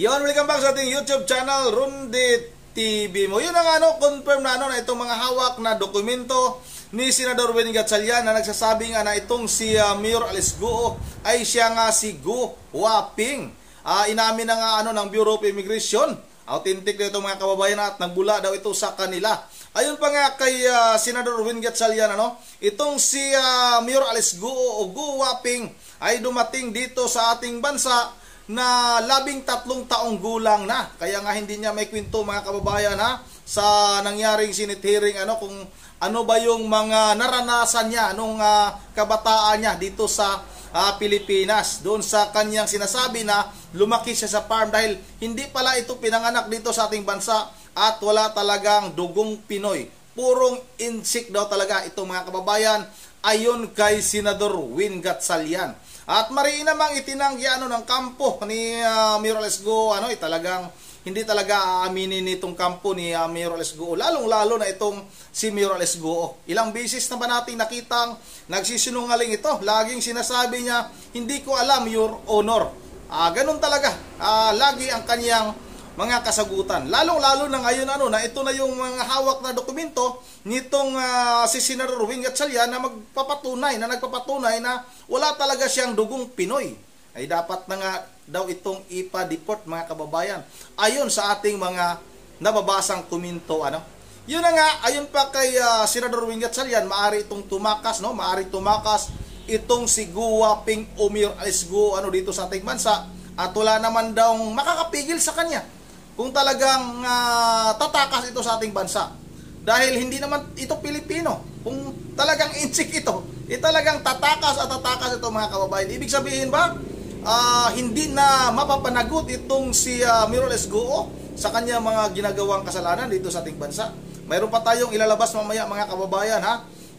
Yon, welcome back sa ating YouTube channel, Ronde TV mo. Yun ang confirm na na itong mga hawak na dokumento ni Senador Win Gatchalian na nagsasabi nga na itong si Mayor Alice Guo ay siya nga si Guo Huaping. Inamin na nga ng Bureau of Immigration. Authentic na itong mga kababayan at nagbula daw ito sa kanila. Ayun pa nga kay Senador Win Gatchalian, itong si Mayor Alice Guo o Guo Huaping ay dumating dito sa ating bansa na 13 taong gulang na. Kaya nga hindi niya may kwento mga kababayan sa nangyaring Senate hearing kung ano ba yung mga naranasan niya nung kabataan niya dito sa Pilipinas. Doon sa kanyang sinasabi na lumaki siya sa farm dahil hindi pala ito pinanganak dito sa ating bansa at wala talagang dugong Pinoy. Purong insik daw talaga itong mga kababayan ayon kay Senador Win Gatchalian. At mariin namang itinanggi ng kampo ni Mayor Alice Guo, talagang hindi talaga aaminin nitong kampo ni Mayor Alice Guo, lalong-lalo na itong si Mayor Alice Guo. Ilang beses na ba nating nakitang nagsisinungaling ito? Laging sinasabi niya, hindi ko alam, Your Honor. Ganun talaga. Lagi ang kanyang mga kasagutan. Lalong-lalo na ngayon na ito na yung mga hawak na dokumento nitong si Senador Win Gatchalian na nagpapatunay na wala talaga siyang dugong Pinoy. Ay dapat na nga daw itong ipa-deport mga kababayan. Ayon sa ating mga nababasang komento Yun na nga, ayon pa kay Senador Win Gatchalian, maari itong tumakas, maari tumakas itong si Guo Huaping o Mayor Alice Guo dito sa ating bansa at wala naman daw makakapigil sa kanya kung talagang tatakas ito sa ating bansa. Dahil hindi naman ito Pilipino. Kung talagang insik ito, talagang tatakas at tatakas ito mga kababayan. Ibig sabihin ba, hindi na mapapanagot itong si Mayor Alice Guo sa kanya mga ginagawang kasalanan dito sa ating bansa. Mayroon pa tayong ilalabas mamaya mga kababayan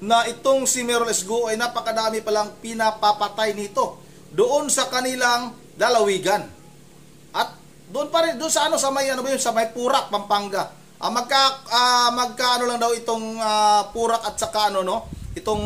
na itong si Mayor Alice Guo ay napakadami palang pinapapatay nito doon sa kanilang lalawigan. At doon pa rin, doon sa sa may sa may Purak, Pampanga. Magkaano lang daw itong Purak at saka itong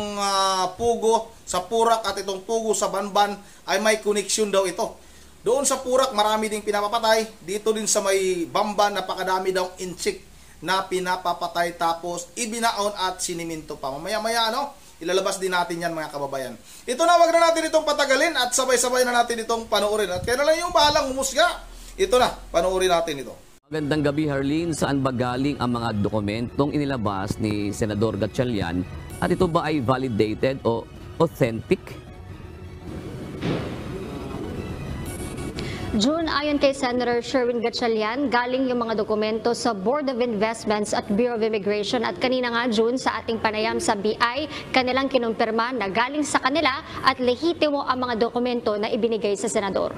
Pugo sa Purak at itong Pugo sa Banban ay may connection daw ito. Doon sa Purak marami ding pinapapatay, dito din sa may Bamban napakadami daw insik na pinapapatay tapos ibinaon at siniminto pa. Mamaya-maya ilalabas din natin yan mga kababayan. Ito na, wag na natin itong patagalin at sabay-sabay na natin itong panoorin. At kaya na lang yung bahalang humusga. Ito na, panoorin natin ito. Magandang gabi, Harleen. Saan ba galing ang mga dokumentong inilabas ni Senador Gatchalian? At ito ba ay validated o authentic? June, ayon kay Senator Sherwin Gatchalian, galing yung mga dokumento sa Board of Investments at Bureau of Immigration at kanina nga June sa ating panayam sa BI, kanilang kinumpirma na galing sa kanila at lehitimo ang mga dokumento na ibinigay sa Senador.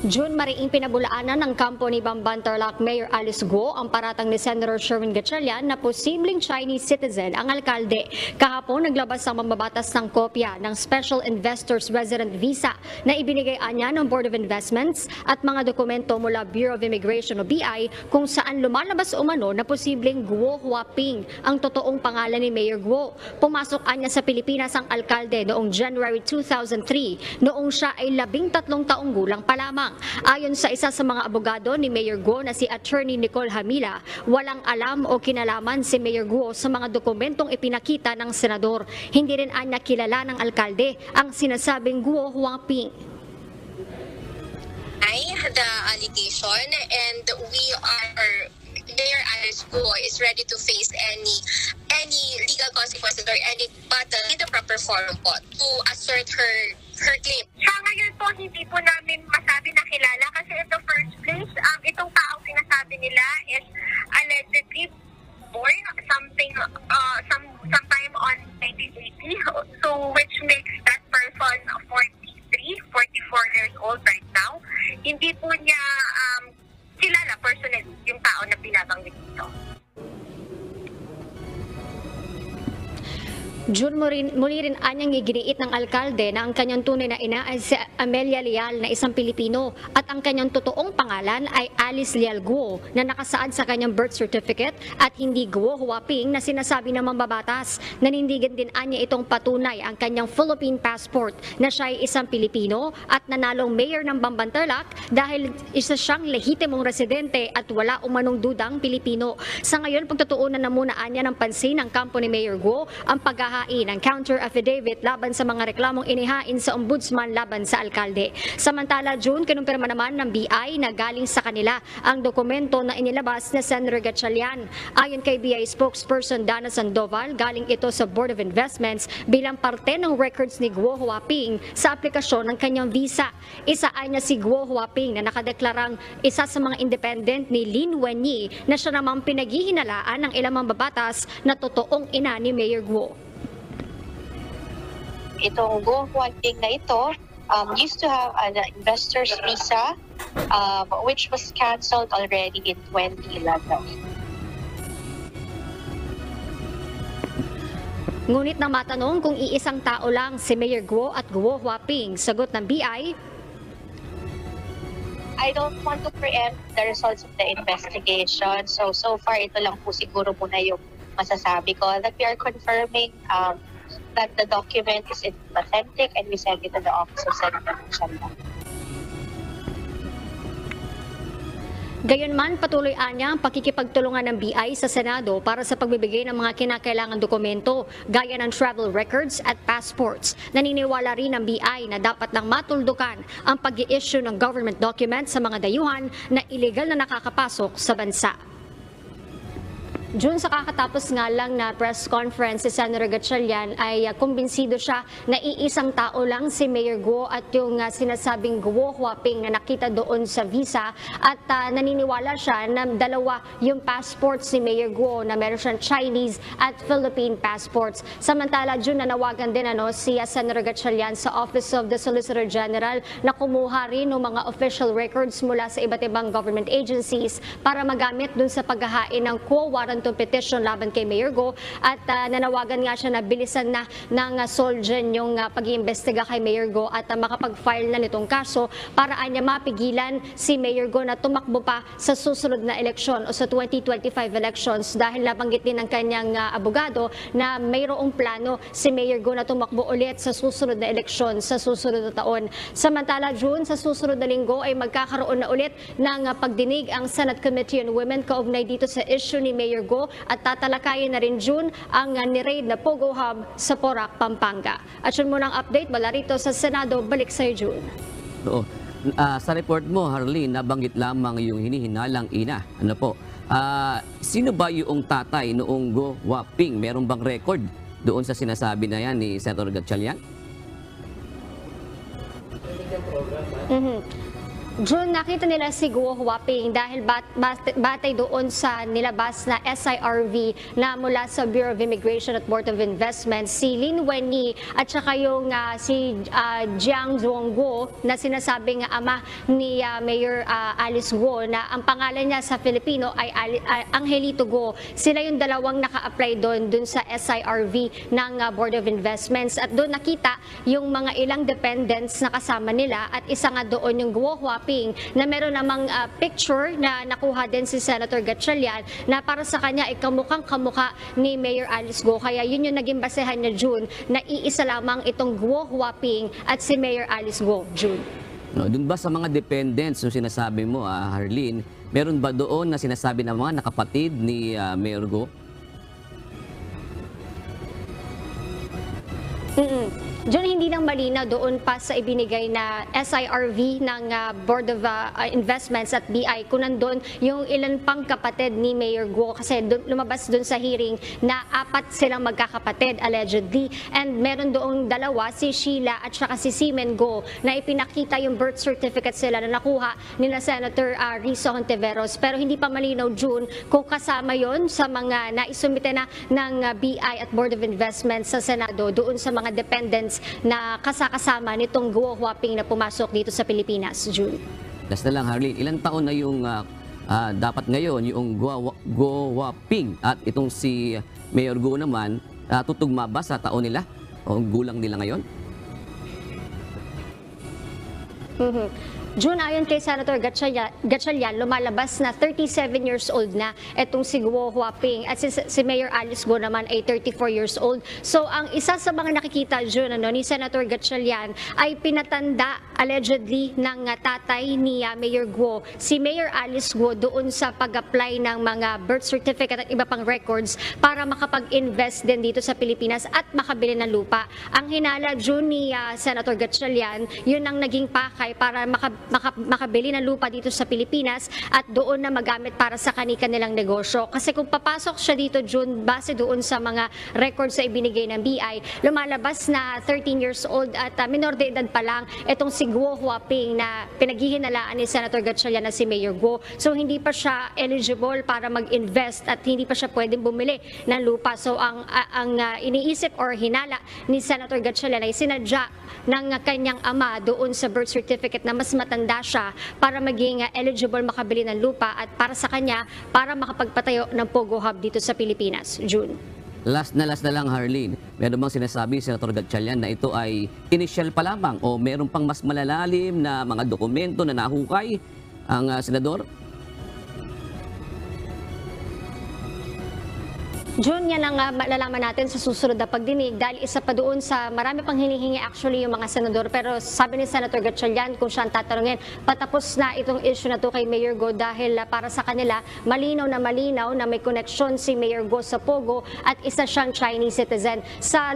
June, mariing pinabulaanan ng kampo ni Bamban Tarlac Mayor Alice Guo ang paratang ni Senator Sherwin Gatchalian na posibleng Chinese citizen ang alkalde. Kahapon, naglabas ang mambabatas ng kopya ng Special Investors Resident Visa na ibinigay anya ng Board of Investments at mga dokumento mula Bureau of Immigration o BI kung saan lumalabas umano na posibleng Guo Huaping ang totoong pangalan ni Mayor Guo. Pumasok anya sa Pilipinas ang alkalde noong January 2003 noong siya ay 13 taong gulang pa lamang. Ayon sa isa sa mga abogado ni Mayor Guo na si Attorney Nicole Hamila, walang alam o kinalaman si Mayor Guo sa mga dokumentong ipinakita ng senador. Hindi rin anya kilala ng alkalde ang sinasabing Guo Huaping. The allegation and Mayor Alice Guo is ready to face any legal consequences or any battle in the proper forum po to assert her claim. Sa ngayon po, hindi po namin masabi na kilala kasi in the first place, itong taong sinasabi nila is allegedly born sometime on 1980. So, which makes that person 44 years old right now. Hindi po niya kilala personally yung tao na binabanggit dito. June muli rin anyang iginiit ng alkalde na ang kanyang tunay na ina ay si Amelia Leal na isang Pilipino at ang kanyang totoong pangalan ay Alice Leal Guo na nakasaad sa kanyang birth certificate at hindi Guo Huaping na sinasabi ng mambabatas. Nanindigan din anya itong patunay ang kanyang Philippine passport na siya ay isang Pilipino at nanalong mayor ng Bambantarlac dahil isa siyang lehitimong residente at wala umanong dudang Pilipino. Sa ngayon, pagtutuunan na muna anya ng pansin ng kampo ni Mayor Guo ang paghahain ng counter affidavit laban sa mga reklamong inihain sa ombudsman laban sa alkalde. Samantala, June, kinumpirma naman ng BI na galing sa kanila ang dokumento na inilabas ni Senator Gatchalian. Ayon kay BI spokesperson Dana Sandoval, galing ito sa Board of Investments bilang parte ng records ni Guo Huaping sa aplikasyon ng kanyang visa. Isaan niya si Guo Huaping na nakadeklarang isa sa mga independent ni Lin Wenyi na siya namang pinaghihinalaan ng ilang mambabatas na totoong ina ni Mayor Guo. Itong Guo Huaping na ito used to have an investor's visa which was cancelled already in 2011. Ngunit nang matanong kung iisang tao lang si Mayor Guo at Guo Huaping, sagot ng BI, I don't want to preempt the results of the investigation. So far, ito lang po siguro muna yung masasabi ko that we are confirming that the document is authentic and we send it to the office of Senator Gatchalian. Gayunman, patuloy anya ang pakikipagtulungan ng BI sa Senado para sa pagbibigay ng mga kinakailangang dokumento gaya ng travel records at passports. Naniniwala rin ng BI na dapat lang matuldukan ang pag-i-issue ng government documents sa mga dayuhan na illegal na nakakapasok sa bansa. June, sa kakatapos nga lang na press conference si Senator Gatchalian ay kumbinsido siya na iisang tao lang si Mayor Guo at yung sinasabing Guo Huaping na nakita doon sa visa at naniniwala siya na dalawa yung passports ni Mayor Guo na meron siyang Chinese at Philippine passports. Samantala, June, nanawagan din si Senator Gatchalian sa Office of the Solicitor General na kumuha rin ng mga official records mula sa iba't ibang government agencies para magamit dun sa paghahain ng quo warranto petition laban kay Mayor Guo at nanawagan nga siya na bilisan na ng Solgen yung pag-iimbestiga kay Mayor Guo at makapag-file na nitong kaso para anya mapigilan si Mayor Guo na tumakbo pa sa susunod na eleksyon o sa 2025 elections dahil nabanggit din ng kanyang abogado na mayroong plano si Mayor Guo na tumakbo ulit sa susunod na eleksyon sa susunod na taon. Samantala, June, sa susunod na linggo ay magkakaroon na ulit ng pagdinig ang Senate Committee on Women kaugnay dito sa issue ni Mayor Guo at tatalakayin na rin, June, ang ni-raid na Pogo Hub sa Porac, Pampanga. At yun muna ang update mula rito sa Senado. Balik sa'yo, June. Oo. Sa report mo, Harleen, nabanggit lamang yung hinihinalang ina. Ano po? Sino ba yung tatay noong Guo Huaping? Meron bang record doon sa sinasabi na yan ni Senator Gatchalian? June, nakita nila si Guo Huaping dahil batay doon sa nilabas na SIRV na mula sa Bureau of Immigration at Board of Investment, si Lin Wenyi at saka yung si Jiang Zhongguo na sinasabing ama ni Mayor Alice Guo na ang pangalan niya sa Filipino ay Angelito Guo. Sila yung dalawang naka-apply doon sa SIRV ng Board of Investments at doon nakita yung mga ilang dependents na kasama nila at isa nga doon yung Guo Huaping na meron namang picture na nakuha din si Senator Gatchalian na para sa kanya ay kamukhang-kamukha ni Mayor Alice Guo. Kaya yun yung naging basehan niya, June, na iisa lamang itong Guo Huaping at si Mayor Alice Guo, June. No, doon ba sa mga dependents yung sinasabi mo, Harleen, meron ba doon na sinasabi ng mga nakapatid ni Mayor Guo? John, hindi nang malinaw doon pa sa ibinigay na SIRV ng Board of Investments at BI kung nandun yung ilan pang kapatid ni Mayor Guo kasi lumabas doon sa hearing na 4 silang magkakapatid allegedly and meron doong dalawa, si Sheila at saka si Simen Guo na ipinakita yung birth certificate sila na nakuha nila Senator Risa Hontiveros pero hindi pa malinaw, June, kung kasama yon sa mga naisumite na ng BI at Board of Investments sa Senado doon sa mga dependents na kasakasama nitong Guo Huaping na pumasok dito sa Pilipinas, June. Last na lang, Harleen, ilang taon na yung dapat ngayon yung Guo Huaping at itong si Mayor Guo naman tutugma ba sa taon nila o gulang nila ngayon? June, ayon kay Senator Gatchalian, lumalabas na 37 years old na itong si Guo Huaping at si Mayor Alice Guo naman ay 34 years old. So ang isa sa mga nakikita, June, ni Senator Gatchalian ay pinatanda allegedly ng tatay ni Mayor Guo, si Mayor Alice Guo, doon sa pag-apply ng mga birth certificate at iba pang records para makapag-invest din dito sa Pilipinas at makabili ng lupa. Ang hinala, June, ni Senator Gatchalian, yun ang naging pakay para makabili ng lupa dito sa Pilipinas at doon na magamit para sa kanilang negosyo. Kasi kung papasok siya dito, June, base doon sa mga records na ibinigay ng BI, lumalabas na 13 years old at minor de edad pa lang itong si Guo Huaping na pinaghihinalaan ni Senator Gatchalian na si Mayor Guo. So hindi pa siya eligible para mag-invest at hindi pa siya pwedeng bumili ng lupa. So ang iniisip or hinala ni Senator Gatchalian ay sinadya ng kanyang ama doon sa birth certificate na mas matanda siya para maging eligible makabili ng lupa at para sa kanya para makapagpatayo ng Pogo Hub dito sa Pilipinas. June. Last na lang, Harleen. Meron bang sinasabi Senator Gatchalian na ito ay initial pa lamang o meron pang mas malalalim na mga dokumento na nahukay ang senador? June, yan ang malalaman natin sa susunod na pagdinig dahil isa pa doon sa marami pang hinihingi actually yung mga senador. Pero sabi ni Senator Gatchalian, kung siya ang tatanungin, patapos na itong issue na to kay Mayor Guo dahil para sa kanila malinaw na may connection si Mayor Guo sa Pogo at isa siyang Chinese citizen. Sa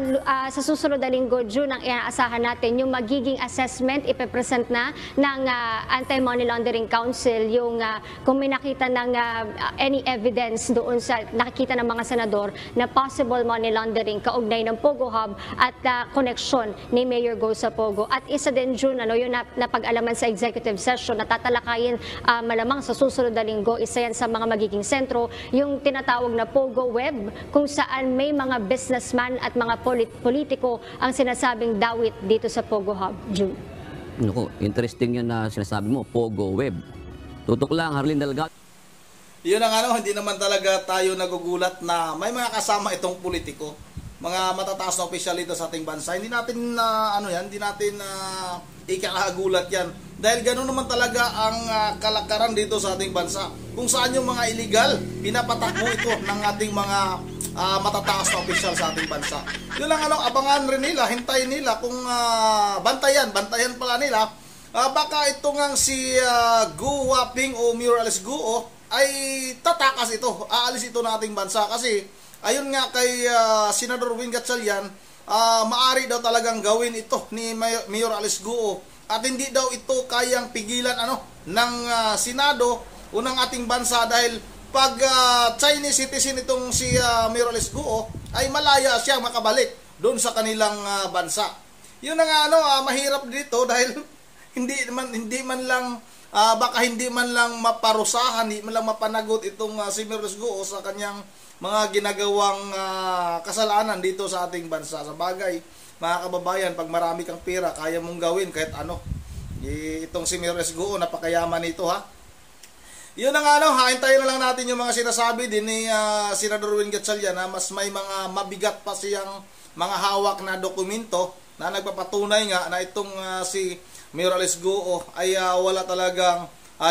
susunod na linggo, June, ang inaasahan natin yung magiging assessment ipepresent na ng Anti-Money Laundering Council yung kung may nakita ng any evidence doon sa nakikita ng mga senador na possible money laundering kaugnay ng Pogo Hub at koneksyon ni Mayor Guo sa Pogo. At isa din, June, yung napag-alaman sa executive session na tatalakayin malamang sa susunod na linggo, isa yan sa mga magiging sentro, yung tinatawag na Pogo Web, kung saan may mga businessman at mga politiko ang sinasabing dawit dito sa Pogo Hub. June. Naku, interesting yun na sinasabi mo, Pogo Web. Tutok lang, Harleen Delgado. Yun ang hindi naman talaga tayo nagugulat na may mga kasama itong politiko, mga matataas na opisyal dito sa ating bansa. Hindi natin hindi natin ikakagulat yan. Dahil ganoon naman talaga ang kalakaran dito sa ating bansa. Kung saan yung mga illegal, pinapatakbo ito ng ating mga matataas na opisyal sa ating bansa. Yun lang abangan rin nila, hintayin nila kung bantayan pala nila. Baka ito ngang si Guo Huaping o Mayor Alice Guo ay tatakas ito, aalis ito ng ating bansa kasi ayon nga kay Senador Win Gatchalian, maari daw talagang gawin ito ni Mayor Alice Guo at hindi daw ito kayang pigilan ng Senado o ng ating bansa dahil pag Chinese citizen itong si Mayor Alice Guo ay malaya siya makabalik doon sa kanilang bansa. Yun na nga mahirap dito dahil hindi man lang baka hindi man lang maparusahan, hindi man lang mapanagot itong si Mayor Alice Guo sa kanyang mga ginagawang kasalanan dito sa ating bansa. Sa bagay, mga kababayan, pag marami kang pera, kaya mong gawin kahit ano. Itong si Mayor Alice Guo, napakayaman nito ha. Yun ang haintayin na lang natin yung mga sinasabi din ni Senador Win Gatchalian na mas may mga mabigat pa siyang mga hawak na dokumento na nagpapatunay nga na itong si Mayor Alice Guo ay wala talagang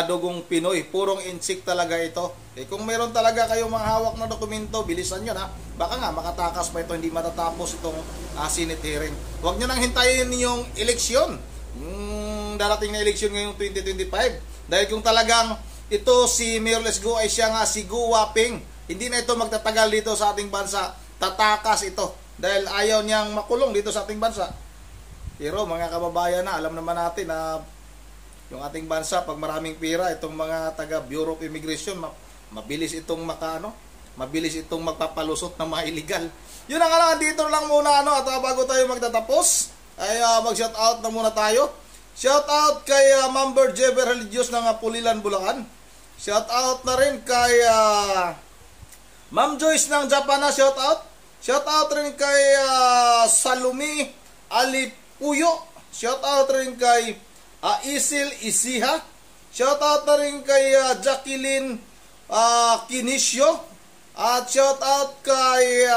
dugong Pinoy. Purong insik talaga ito. Kung meron talaga kayong mga hawak na dokumento, bilisan nyo na. Baka nga makatakas pa ito, hindi matatapos itong Senate hearing. Huwag nyo nang hintayin yung eleksyon. Darating na eleksyon ngayong 2025. Dahil kung talagang ito si Mayor Alice Guo ay siya nga si Guo Huaping, hindi na ito magtatagal dito sa ating bansa. Tatakas ito. Dahil ayaw niyang makulong dito sa ating bansa. Pero mga kababayan alam naman natin na yung ating bansa, pag maraming pera, itong mga taga Bureau of Immigration, mabilis itong mabilis itong magpapalusot ng mga illegal. Yun ang dito lang muna at bago tayo magtatapos, ay mag-shout out na muna tayo. Shout out kay Ma'am Berjever Religious ng Pulilan, Bulacan. Shout out na rin kay Ma'am Joyce ng Japan na shout out. Shout out rin kay Salumi Alipuyo. Shout out rin kay Isil Isiha. Shout out na rin kay Jacqueline Kinisio. At shout out kay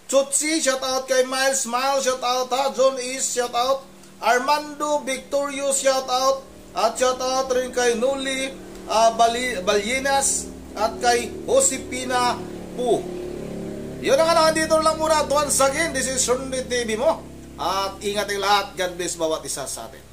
Chutsi, shout out kay Miles Smile, shout out ha. John Is, shout out. Armando Victorious, shout out. At shout out rin kay Nuli Balyenas at kay Josepina Pu. Yun ang dito lang muna. Once again, this is Rundit TV mo. At ingat ang lahat. God bless bawat isa sa atin.